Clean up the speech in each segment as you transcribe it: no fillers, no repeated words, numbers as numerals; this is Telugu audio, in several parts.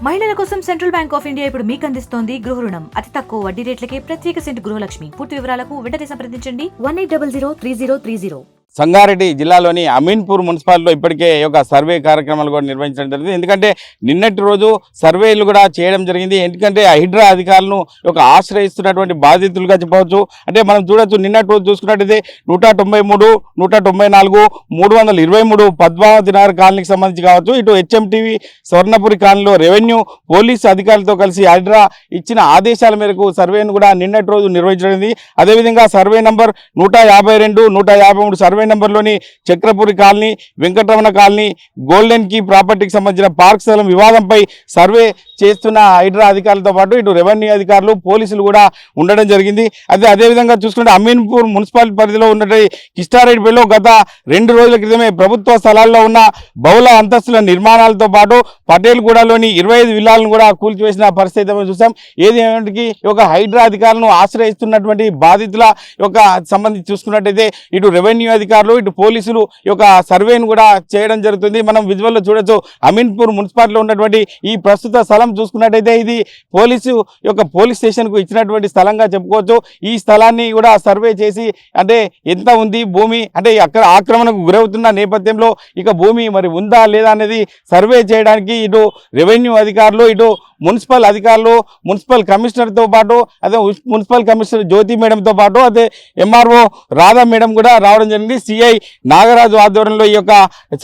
మహిళల కోసం సెంట్రల్ బ్యాంక్ ఆఫ్ ఇండియా ఇప్పుడు మీకు అందిస్తోంది గృహ రుణం అతి తక్కువ వడ్డీ రేట్లకే ప్రత్యేక సెంటు గృహలక్ష్మి. పూర్తి వివరాలకు వెంటనే సంప్రదించండి 18003030. సంగారెడ్డి జిల్లాలోని అమీన్పూర్ మున్సిపాలిటీలో ఇప్పటికే ఒక సర్వే కార్యక్రమాలు కూడా నిర్వహించడం జరిగింది. ఎందుకంటే నిన్నటి రోజు సర్వేలు కూడా చేయడం జరిగింది. ఎందుకంటే హైడ్రా అధికారులను ఒక ఆశ్రయిస్తున్నటువంటి బాధితులుగా చెప్పవచ్చు. అంటే మనం చూడొచ్చు, నిన్నటి రోజు చూసుకున్నట్టయితే 193, 194, 323 పద్మావతి నగర్ కాలనీకి సంబంధించి కావచ్చు, ఇటు హెచ్ఎంటీవీ స్వర్ణపురి కాలనీలో రెవెన్యూ పోలీసు అధికారులతో కలిసి హైడ్రా ఇచ్చిన ఆదేశాల మేరకు సర్వేను కూడా నిన్నటి రోజు నిర్వహించడం. అదేవిధంగా సర్వే నంబర్ 152, 153 సర్వే నంబర్లోని Chakrapuri colony, Venkataramana colony, golden key ప్రాపర్టీకి సంబంధించిన పార్క్ స్థలం వివాదంపై సర్వే చేస్తున్న హైడ్రా అధికారులతో పాటు ఇటు రెవెన్యూ అధికారులు, పోలీసులు కూడా ఉండడం జరిగింది. అదేవిధంగా చూసుకుంటే అమీన్పూర్ మున్సిపాలిటీ పరిధిలో ఉన్నటువంటి కిష్టారెడ్డిపల్లిలో గత 2 రోజుల క్రితమే ప్రభుత్వ స్థలాల్లో ఉన్న బహుళ అంతస్తుల నిర్మాణాలతో పాటు పటేల్గూడలోని 25 విల్లాలను కూడా కూల్చివేసిన పరిస్థితి మనం చూసాం. ఏది ఏమిటికి ఒక హైడ్రా అధికారులను ఆశ్రయిస్తున్నటువంటి బాధితుల యొక్క సంబంధించి చూసుకున్నట్టయితే ఇటు రెవెన్యూ అధికారులు, ఇటు పోలీసులు యొక్క సర్వేను కూడా చేయడం జరుగుతుంది. మనం విజువల్లో చూడొచ్చు, అమీన్పూర్ మున్సిపాలిటీలో ఉన్నటువంటి ఈ ప్రస్తుత స్థలం చూసుకున్నట్టయితే ఇది పోలీస్ స్టేషన్కు ఇచ్చినటువంటి స్థలంగా చెప్పుకోవచ్చు. ఈ స్థలాన్ని కూడా సర్వే చేసి అంటే ఎంత ఉంది భూమి, అంటే అక్కడ ఆక్రమణకు గురవుతున్న నేపథ్యంలో ఇక భూమి మరి ఉందా లేదా అనేది సర్వే చేయడానికి ఇటు రెవెన్యూ అధికారులు, ఇటు మున్సిపల్ అధికారులు, మున్సిపల్ కమిషనర్తో పాటు అదే మున్సిపల్ కమిషనర్ జ్యోతి మేడంతో పాటు అదే ఎంఆర్ఓ రాధా మేడం కూడా రావడం జరిగింది. సిఐ నాగరాజు ఆధ్వర్యంలో ఈ యొక్క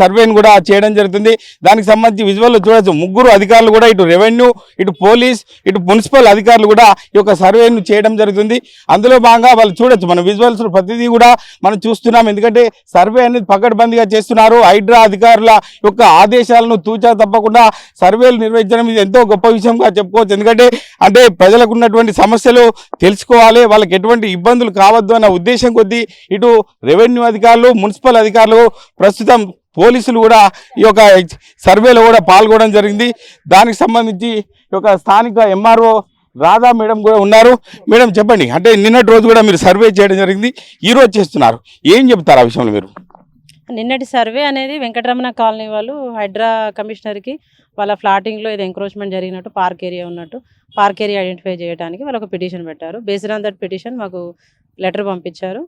సర్వేను కూడా చేయడం జరుగుతుంది. దానికి సంబంధించి విజువల్లో చూడవచ్చు, 3 అధికారులు కూడా ఇటు రెవెన్యూ, ఇటు పోలీస్, ఇటు మున్సిపల్ అధికారులు కూడా ఈ యొక్క సర్వేను చేయడం జరుగుతుంది. అందులో భాగంగా వాళ్ళు చూడొచ్చు, మన విజువల్స్ ప్రతిదీ కూడా మనం చూస్తున్నాం. ఎందుకంటే సర్వే అనేది పకడ్బందీగా చేస్తున్నారు. హైడ్రా అధికారుల యొక్క ఆదేశాలను తూచా తప్పకుండా సర్వేలు నిర్వహించడం ఇది ఎంతో గొప్ప విషయంగా చెప్పుకోవచ్చు. ఎందుకంటే అంటే ప్రజలకు ఉన్నటువంటి సమస్యలు తెలుసుకోవాలి, వాళ్ళకి ఎటువంటి ఇబ్బందులు కావద్దు అన్న ఉద్దేశం కొద్దీ ఇటు రెవెన్యూ అధికారులు, మున్సిపల్ అధికారులు, ప్రస్తుతం పోలీసులు కూడా ఈ యొక్క సర్వేలో కూడా పాల్గొనడం జరిగింది. దానికి సంబంధించి ఈ యొక్క స్థానిక ఎంఆర్ఓ రాధా మేడం కూడా ఉన్నారు. మేడం చెప్పండి, అంటే నిన్నటి రోజు కూడా మీరు సర్వే చేయడం జరిగింది, ఈ రోజు చేస్తున్నారు, ఏం చెప్తారు ఆ విషయంలో మీరు? నిన్నటి సర్వే అనేది వెంకటరమణ కాలనీ వాళ్ళు హైడ్రా కమిషనర్కి వాళ్ళ ఫ్లాటింగ్లో ఏదో ఎంక్రోచ్మెంట్ జరిగినట్టు, పార్క్ ఏరియా ఉన్నట్టు, పార్క్ ఏరియా ఐడెంటిఫై చేయడానికి వాళ్ళు ఒక పిటిషన్ పెట్టారు. బేస్డ్ ఆన్ దట్ పిటిషన్ మాకు లెటర్ పంపించారు.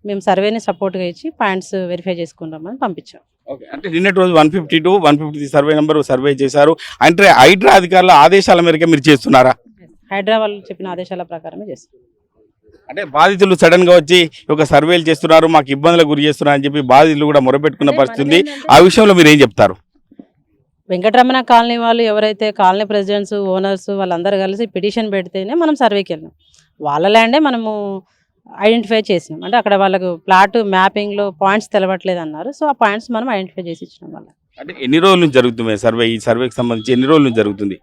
మేము సర్వేని సపోర్ట్గా ఇచ్చి పాయింట్స్ వెరిఫై చేసుకుంటామని పంపించాం. ఓకే, అంటే నిన్నటి రోజు 152, 153 సర్వే నెంబర్ సర్వే చేశారు. అంటే హైడ్రా అధికారుల ఆదేశాల మేరకే మీరు చేస్తున్నారా? హైడ్రా వాళ్ళు చెప్పిన ఆదేశాల ప్రకారమే చేస్తాం. అంటే బాధితులు సడన్ గా వచ్చి ఒక సర్వేలు చేస్తున్నారు, మాకు ఇబ్బందులకు గురి చేస్తున్నారు అని చెప్పి బాధితులు కూడా మొరపెట్టుకున్న పరిస్థితి ఉంది. ఆ విషయంలో మీరు ఏం చెప్తారు? వెంకటరమణ కాలనీ వాళ్ళు ఎవరైతే కాలనీ ప్రెసిడెంట్స్, ఓనర్స్ వాళ్ళందరూ కలిసి పిటిషన్ పెడితేనే మనం సర్వేకి వెళ్ళాం. వాళ్ళ ల్యాండే మనము ఐడెంటిఫై చేసినాం. అంటే అక్కడ వాళ్ళకు ప్లాట్ మ్యాపింగ్లో పాయింట్స్ తెలవట్లేదు అన్నారు. సో ఆ పాయింట్స్ మనం ఐడెంటిఫై చేసి ఇచ్చినాం వాళ్ళకి. అంటే ఎన్ని రోజుల నుంచి జరుగుతుంది సర్వే? ఈ సర్వేకి సంబంధించి ఎన్ని రోజుల నుంచి జరుగుతుంది?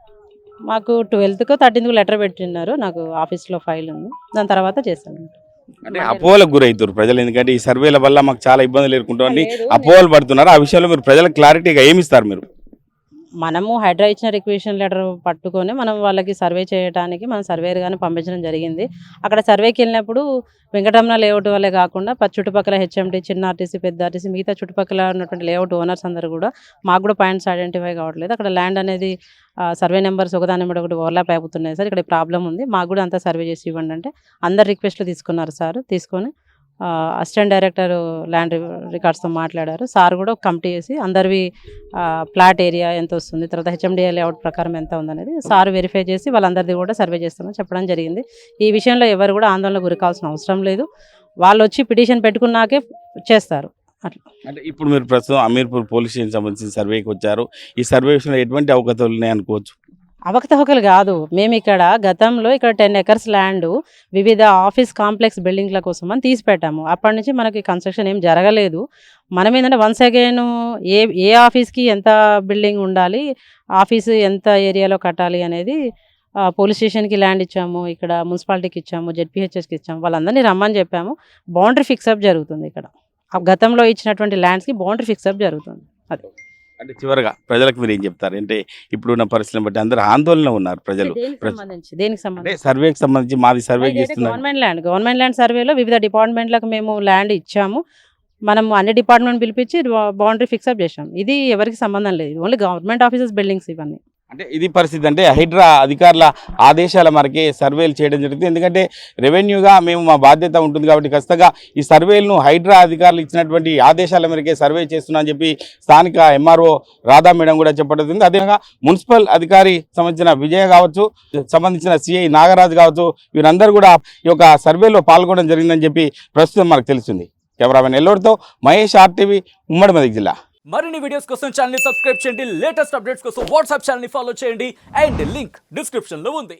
మాకు 12th, 13th లెటర్ పెట్టినారు. నాకు ఆఫీస్లో ఫైల్ ఉంది, దాని తర్వాత చేస్తాను. అంటే అపోహలకు గురవుతారు ప్రజలు, ఎందుకంటే ఈ సర్వేల వల్ల మాకు చాలా ఇబ్బందులు ఎదుర్కొంటామని అపోహలు పడుతున్నారు. ఆ విషయంలో మీరు ప్రజలకు క్లారిటీగా ఏమి ఇస్తారు మీరు? మనము హైడ్రా ఇచ్చిన రిక్వెషన్ లెటర్ పట్టుకొని మనం వాళ్ళకి సర్వే చేయడానికి మనం సర్వేర్ కానీ పంపించడం జరిగింది. అక్కడ సర్వేకి వెళ్ళినప్పుడు వెంకటరమణ లేఅవుట్ వాళ్ళే కాకుండా చుట్టుపక్కల హెచ్ఎంటీ, చిన్న ఆర్టీసీ, పెద్ద ఆర్టీసీ, మిగతా చుట్టుపక్కల ఉన్నటువంటి లేఅవుట్ ఓనర్స్ అందరూ కూడా మాకు కూడా పాయింట్స్ ఐడెంటిఫై కావట్లేదు. అక్కడ ల్యాండ్ అనేది సర్వే నెంబర్స్ ఒకదాని మీద ఒకటి ఓవర్లాప్ అయిపోతున్నాయి సార్, ఇక్కడ ప్రాబ్లం ఉంది, మాకు కూడా అంతా సర్వే చేసి ఇవ్వండి అంటే అందరు రిక్వెస్ట్లు తీసుకున్నారు సార్. తీసుకొని అసిస్టెంట్ డైరెక్టర్ ల్యాండ్ రికార్డ్స్తో మాట్లాడారు. సార్ కూడా ఒక కమిటీ చేసి అందరివి ప్లాట్ ఏరియా ఎంత వస్తుంది, తర్వాత హెచ్ఎండిఏ లేఅవుట్ ప్రకారం ఎంత ఉందనేది సార్ వెరిఫై చేసి వాళ్ళందరిది కూడా సర్వే చేస్తామని చెప్పడం జరిగింది. ఈ విషయంలో ఎవరు కూడా ఆందోళనకు గురికాల్సిన అవసరం లేదు. వాళ్ళు వచ్చి పిటిషన్ పెట్టుకున్నాకే చేస్తారు. అట్లా అంటే ఇప్పుడు మీరు ప్రస్తుతం అమీర్పూర్ పోలీస్ స్టేషన్ సంబంధించిన సర్వేకి వచ్చారు. ఈ సర్వే విషయంలో ఎటువంటి అవకతవకలు ఉన్నాయి అనుకోవచ్చు? అవకతవకలు కాదు, మేము ఇక్కడ గతంలో ఇక్కడ 10 acres ల్యాండ్ వివిధ ఆఫీస్ కాంప్లెక్స్ బిల్డింగ్ల కోసం అని తీసి పెట్టాము. అప్పటి నుంచి మనకి కన్స్ట్రక్షన్ ఏం జరగలేదు. మనం ఏంటంటే వన్స్ అగైన్ ఏ ఆఫీస్కి ఎంత బిల్డింగ్ ఉండాలి, ఆఫీసు ఎంత ఏరియాలో కట్టాలి అనేది పోలీస్ స్టేషన్కి ల్యాండ్ ఇచ్చాము, ఇక్కడ మున్సిపాలిటీకి ఇచ్చాము, జెడ్పీహెచ్ఎస్కి ఇచ్చాము, వాళ్ళందరినీ రమ్మని చెప్పాము. బౌండరీ ఫిక్సప్ జరుగుతుంది. ఇక్కడ గతంలో ఇచ్చినటువంటి ల్యాండ్స్కి బౌండరీ ఫిక్సప్ జరుగుతుంది. అదే అంటే చివరగా ప్రజలకు మీరు ఏం చెప్తారు? అంటే ఇప్పుడున్న పరిస్థితిని బట్టి అందరూ ఆందోళన ఉన్నారు ప్రజలు. దేనికి సంబంధించి సర్వేకి సంబంధించి మాది సర్వే చేస్తున్నారు. గవర్నమెంట్ ల్యాండ్ సర్వేలో వివిధ డిపార్ట్మెంట్లకు మేము ల్యాండ్ ఇచ్చాము. మనం అన్ని డిపార్ట్మెంట్ పిలిపించి బౌండరీ ఫిక్సప్ చేసాం. ఇది ఎవరికి సంబంధం లేదు, ఓన్లీ గవర్నమెంట్ ఆఫీసెస్ బిల్డింగ్స్ ఇవన్నీ. అంటే ఇది పరిస్థితి. అంటే హైడ్రా అధికారుల ఆదేశాల మేరకే సర్వేలు చేయడం జరుగుతుంది. ఎందుకంటే రెవెన్యూగా మేము మా బాధ్యత ఉంటుంది కాబట్టి ఖచ్చితంగా ఈ సర్వేలను హైడ్రా అధికారులు ఇచ్చినటువంటి ఆదేశాల మేరకే సర్వే చేస్తున్నా అని చెప్పి స్థానిక ఎంఆర్ఓ రాధా మేడం కూడా చెప్పబడుతుంది. అదేవిధంగా మున్సిపల్ అధికారి సంబంధించిన విజయ కావచ్చు, సంబంధించిన సిఐ నాగరాజు కావచ్చు, వీరందరూ కూడా ఈ యొక్క సర్వేలో పాల్గొనడం జరిగిందని చెప్పి ప్రస్తుతం మనకు తెలుస్తుంది. కెమెరామెన్ ఎల్లోడితో మహేష్, RTV, ఉమ్మడి మెదక్ జిల్లా. మరిన్ని వీడియోస్ కోసం ఛానల్ ని సబ్స్క్రైబ్ చేయండి, లేటెస్ట్ అప్డేట్స్ కోసం వాట్సాప్ ఛానల్ ని ఫాలో చేయండి అండ్ లింక్ డిస్క్రిప్షన్ లో ఉంది.